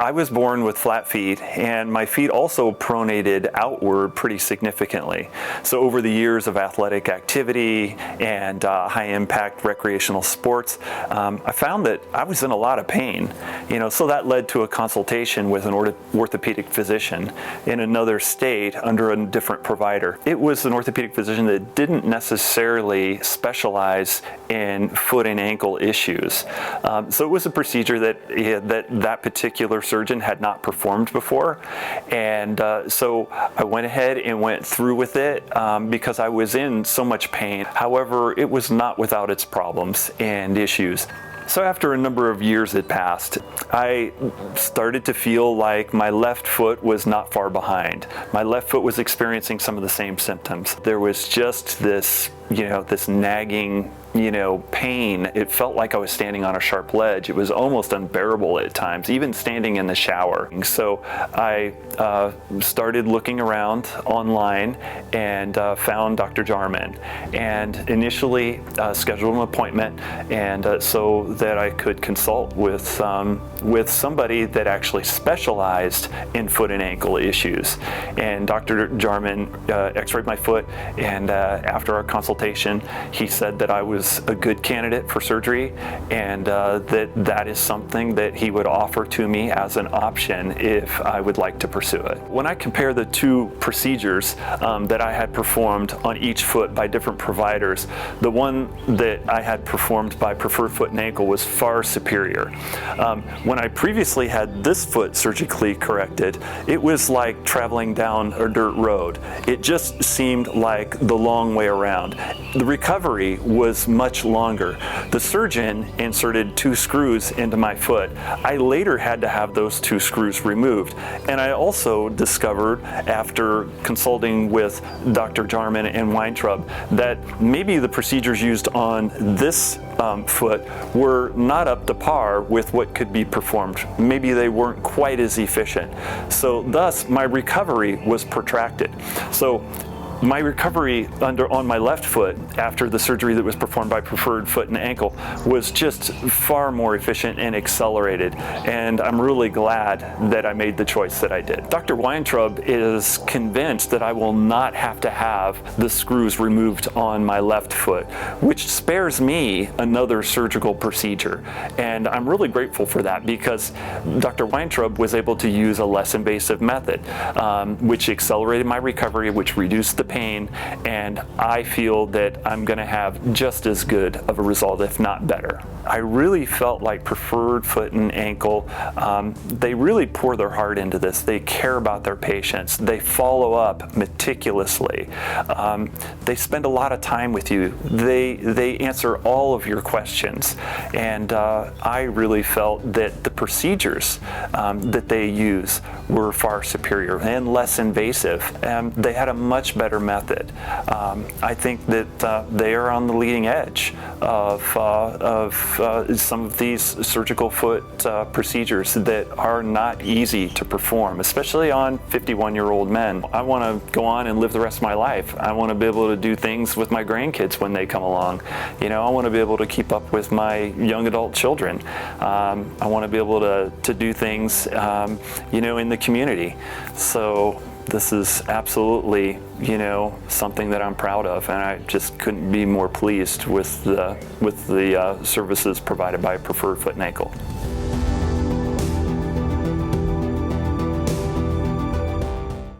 I was born with flat feet, and my feet also pronated outward pretty significantly. So over the years of athletic activity and high-impact recreational sports, I found that I was in a lot of pain. So that led to a consultation with an orthopedic physician in another state under a different provider. It was an orthopedic physician that didn't necessarily specialize in foot and ankle issues. So it was a procedure that particular surgeon had not performed before, and so I went ahead and went through with it because I was in so much pain. However, it was not without its problems and issues. So after a number of years had passed, I started to feel like my left foot was not far behind. My left foot was experiencing some of the same symptoms. There was just this, this nagging, pain. It felt like I was standing on a sharp ledge. It was almost unbearable at times, even standing in the shower. So I started looking around online and found Dr. Jarman, and initially scheduled an appointment and so that I could consult with somebody that actually specialized in foot and ankle issues. And Dr. Jarman x-rayed my foot, and after our consultation, he said that I was a good candidate for surgery, and that is something that he would offer to me as an option if I would like to pursue it. When I compare the two procedures that I had performed on each foot by different providers, the one that I had performed by Preferred Foot and Ankle was far superior. When I previously had this foot surgically corrected, it was like traveling down a dirt road. It just seemed like the long way around. The recovery was much longer. The surgeon inserted 2 screws into my foot. I later had to have those 2 screws removed. And I also discovered, after consulting with Dr. Jarman and Weintrub, that maybe the procedures used on this foot were not up to par with what could be performed. Maybe they weren't quite as efficient. So thus, my recovery was protracted. So my recovery on my left foot after the surgery that was performed by Preferred Foot and Ankle was just far more efficient and accelerated, and I'm really glad that I made the choice that I did. Dr. Weintrub is convinced that I will not have to have the screws removed on my left foot, which spares me another surgical procedure, and I'm really grateful for that because Dr. Weintrub was able to use a less invasive method, which accelerated my recovery, which reduced the pain, and I feel that I'm going to have just as good of a result, if not better. I really felt like Preferred Foot and Ankle, they really pour their heart into this. They care about their patients. They follow up meticulously. They spend a lot of time with you. They answer all of your questions, and I really felt that the procedures that they use were far superior and less invasive. They had a much better method. I think that they are on the leading edge of some of these surgical foot procedures that are not easy to perform, especially on 51-year-old men. I want to go on and live the rest of my life. I want to be able to do things with my grandkids when they come along. I want to be able to keep up with my young adult children. I want to be able to do things, in the community. So this is absolutely, something that I'm proud of, and I just couldn't be more pleased with the services provided by Preferred Foot and Ankle.